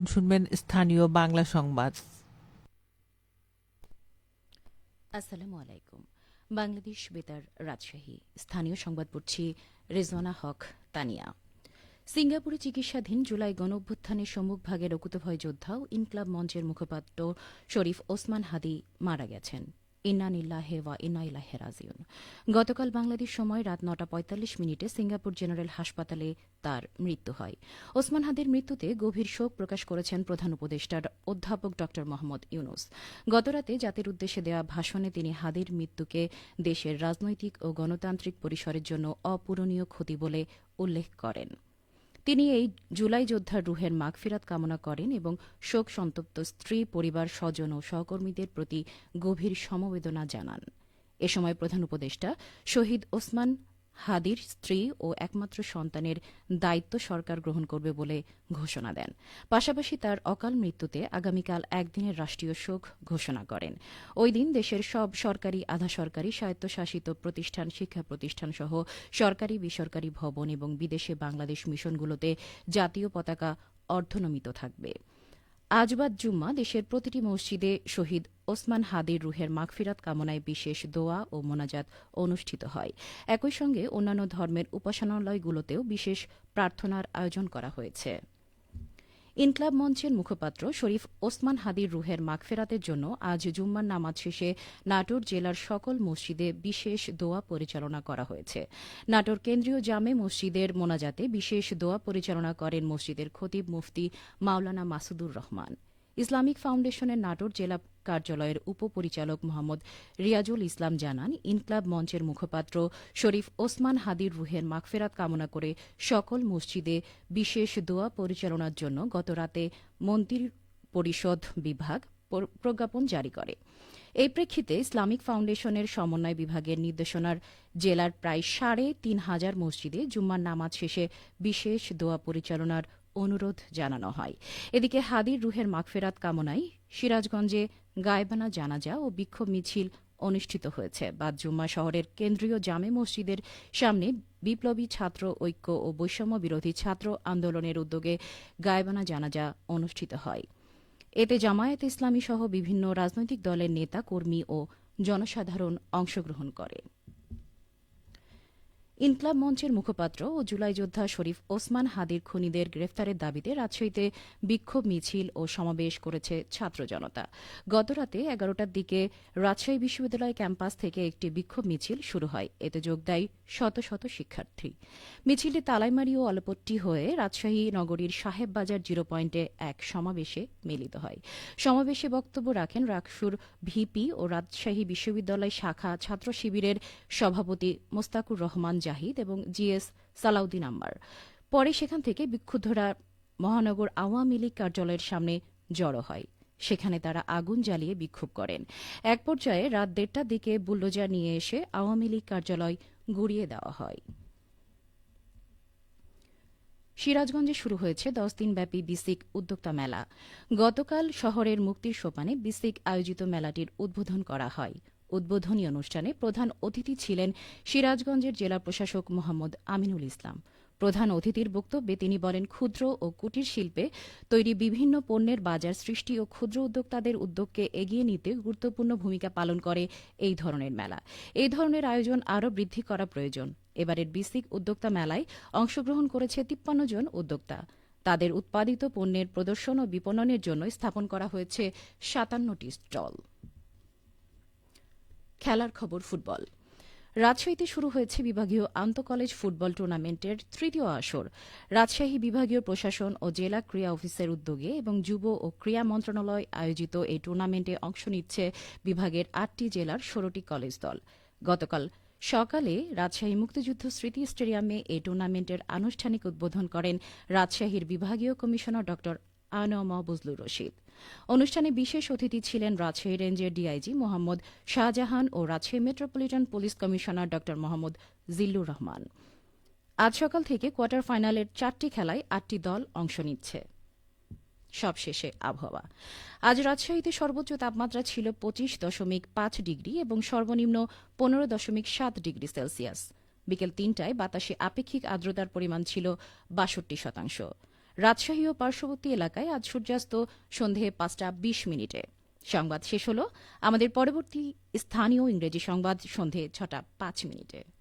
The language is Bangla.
শুনবেন স্থানীয় বাংলা সংবাদ। আসসালামু আলাইকুম। বাংলাদেশ বেতার রাজশাহী স্থানীয় সংবাদ পড়ছি রেজওয়ানা হক তানিয়া। সিঙ্গাপুরে চিকিৎসাধীন জুলাই গণঅভ্যুত্থানের সম্মুখভাগের অকুতভয় যোদ্ধা ও ইনকলাব মঞ্চের মুখপাত্র শরীফ ওসমান হাদি মারা গেছেন। ইন্না নিল্লাহে ওয়া ইন্না ইলাইহি রাজিউন। গতকাল বাংলাদেশ সময় রাত ৯টা ৪৫ সিঙ্গাপুর জেনারেল হাসপাতালে তার মৃত্যু হয়। ওসমান হাদির মৃত্যুতে গভীর শোক প্রকাশ করেছেন প্রধান উপদেষ্টা অধ্যাপক ড মোহাম্মদ ইউনুস। গতরাতে জাতির উদ্দেশ্যে দেওয়া ভাষণে তিনি হাদির মৃত্যুকে দেশের রাজনৈতিক ও গণতান্ত্রিক পরিসরের জন্য অপূরণীয় ক্ষতি বলে উল্লেখ করেন। তিনি এই জুলাই যোদ্ধার রুহের মাগফিরাত কামনা করেন এবং শোক সন্তপ্ত স্ত্রী, পরিবার, স্বজন ও সহকর্মীদের প্রতি গভীর সমবেদনা জানান। এ সময় প্রধান উপদেষ্টা শহীদ ওসমান হাদির স্ত্রী ও একমাত্র সন্তানের দায়িত্ব সরকার গ্রহণ করবে বলে ঘোষণা দেন। পাশাপাশি তার অকাল মৃত্যুতে আগামীকাল একদিনের রাষ্ট্রীয় শোক ঘোষণা করেন। ওই দিন দেশের সব সরকারি, আধা সরকারি, স্বায়ত্তশাসিত প্রতিষ্ঠান, শিক্ষা প্রতিষ্ঠান সহ সরকারি, বেসরকারি ভবন এবং বিদেশে বাংলাদেশ মিশনগুলোতে জাতীয় পতাকা অর্ধনমিত থাকবে। আজ বাদ জুম্মা দেশের প্রতিটি মসজিদে শহীদ ওসমান হাদির রুহের মাগফিরাত কামনায় বিশেষ দোয়া ও মোনাজাত অনুষ্ঠিত হয়। একই সঙ্গে অন্যান্য ধর্মের উপাসনালয়গুলোতেও বিশেষ প্রার্থনার আয়োজন করা হয়েছে। ইনকলাব মঞ্চের মুখপাত্র শরীফ ওসমান হাদির রুহের মাগফিরাতের জন্য আজ জুম্মার নামাজ শেষে নাটোর জেলার সকল মসজিদে বিশেষ দোয়া পরিচালনা করা হয়েছে। নাটোর কেন্দ্রীয় জামে মসজিদের মোনাজাতে বিশেষ দোয়া পরিচালনা করেন মসজিদের খতিব মুফতি মাওলানা মাসুদুর রহমান। ইসলামিক ফাউন্ডেশনের নাটোর জেলা কার্যালয়ের উপপরিচালক মোহাম্মদ রিয়াজুল ইসলাম জানান, ইনকলাব মঞ্চের মুখপাত্র শরীফ ওসমান হাদির রুহের মাগফিরাত কামনা করে সকল মসজিদে বিশেষ দোয়া পরিচালনার জন্য গতরাতে মন্ত্রী পরিষদ বিভাগ প্রজ্ঞাপন জারি করে। এই প্রেক্ষিতে ইসলামিক ফাউন্ডেশনের সমন্বয় বিভাগের নির্দেশনার জেলার প্রায় ৩,৫০০ মসজিদে জুম্মার নামাজ শেষে বিশেষ দোয়া পরিচালনার অনুরোধ জানানো হয়। এদিকে হাদির রুহের মাগফিরাত কামনায় সিরাজগঞ্জে গায়েবানা জানাজা ও বিক্ষোভ মিছিল অনুষ্ঠিত হয়েছে। বাদ জুম্মা শহরের কেন্দ্রীয় জামে মসজিদের সামনে বিপ্লবী ছাত্র ঐক্য ও বৈষম্য বিরোধী ছাত্র আন্দোলনের উদ্যোগে গায়েবানা জানাজা অনুষ্ঠিত হয়। এতে জামায়াতে ইসলামী সহ বিভিন্ন রাজনৈতিক দলের নেতা, কর্মী ও জনসাধারণ অংশগ্রহণ করে। ইনকলাব মঞ্চের মুখপাত্র ও জুলাই যোদ্ধা শরীফ ওসমান হাদির খুনিদের গ্রেফতারের দাবিতে রাজশাহীতে বিক্ষোভ মিছিল ও সমাবেশ করেছে ছাত্র জনতা। গতরাতে ১১টার দিকে রাজশাহী বিশ্ববিদ্যালয় ক্যাম্পাস থেকে একটি বিক্ষোভ মিছিল শুরু হয়। এতে যোগ দেয় শত শত শিক্ষার্থী। মিছিলটি তালাইমারি ও অলপট্টি হয়ে রাজশাহী নগরীর সাহেববাজার জিরো পয়েন্টে এক সমাবেশে মিলিত হয়। সমাবেশে বক্তব্য রাখেন রাকসুর ভিপি ও রাজশাহী বিশ্ববিদ্যালয় শাখা ছাত্র শিবিরের সভাপতি মোস্তাকুর রহমান জাহিদ এবং জিএস সালাউদ্দিন আম্বার। পরে সেখান থেকে বিক্ষুব্ধরা মহানগর আওয়ামী লীগ কার্যালয়ের সামনে জড়ো হয়। সেখানে তারা আগুন জ্বালিয়ে বিক্ষোভ করেন। এক পর্যায়ে রাত ১:৩০টার দিকে বুলডোজার নিয়ে এসে আওয়ামী লীগ কার্যালয় গুঁড়িয়ে দেওয়া হয়। সিরাজগঞ্জে শুরু হয়েছে ১০ দিনব্যাপী বিসিক উদ্যোক্তা মেলা। গতকাল শহরের মুক্তির সোপানে বিসিক আয়োজিত মেলাটির উদ্বোধন করা হয়। উদ্বোধনী অনুষ্ঠানে প্রধান অতিথি ছিলেন সিরাজগঞ্জের জেলা প্রশাসক মোহাম্মদ আমিনুল ইসলাম। প্রধান অতিথির বক্তব্যে তিনি বলেন, ক্ষুদ্র ও কুটির শিল্পে তৈরি বিভিন্ন পণ্যের বাজার সৃষ্টি ও ক্ষুদ্র উদ্যোক্তাদের উদ্যোগকে এগিয়ে নিতে গুরুত্বপূর্ণ ভূমিকা পালন করে এই ধরনের মেলা। এই ধরনের আয়োজন আরও বৃদ্ধি করা প্রয়োজন। এবারের বিসিক উদ্যোক্তা মেলায় অংশগ্রহণ করেছে ৫৩ জন উদ্যোক্তা। তাদের উৎপাদিত পণ্যের প্রদর্শন ও বিপণনের জন্য স্থাপন করা হয়েছে ৫৭টি স্টল। খেলার খবর ফুটবল। রাজশাহীতে শুরু হয়েছে বিভাগীয় আন্তঃকলেজ ফুটবল টুর্নামেন্টের তৃতীয় আসর। রাজশাহী বিভাগীয় প্রশাসন ও জেলা ক্রীড়া অফিসের উদ্যোগে এবং যুব ও ক্রীড়া মন্ত্রণালয় আয়োজিত এই টুর্নামেন্টে অংশ নিচ্ছে বিভাগের ৮টি জেলার ১৬টি কলেজ দল। গতকাল সকালে রাজশাহী মুক্তিযুদ্ধ স্মৃতি স্টেডিয়ামে এই টুর্নামেন্টের আনুষ্ঠানিক উদ্বোধন করেন রাজশাহীর বিভাগীয় কমিশনার ড আনম বজলুর রশিদ। অনুষ্ঠানে বিশেষ অতিথি ছিলেন রাজশাহী রেঞ্জের ডিআইজি মোহাম্মদ শাহজাহান ও রাজশাহী মেট্রোপলিটন পুলিশ কমিশনার ড মোহাম্মদ জিল্লুর রহমান। আজ সকাল থেকে কোয়ার্টার ফাইনালের ৪টি খেলায় ৮টি দল অংশ নিচ্ছে। সবশেষে আবহাওয়া। আজ রাজশাহীতে সর্বোচ্চ তাপমাত্রা ছিল ২৫.৫ ডিগ্রি এবং সর্বনিম্ন ১৫.৭ ডিগ্রি সেলসিয়াস। বিকেল ৩টায় বাতাসে আপেক্ষিক আর্দ্রতার পরিমাণ ছিল ৬২%। রাজশাহী ও পার্শ্ববর্তী এলাকায় আজ সূর্যাস্ত সন্ধে 5:20 সংবাদ শেষ হল। আমাদের পরবর্তী স্থানীয় ইংরেজি সংবাদ সন্ধে 6:05।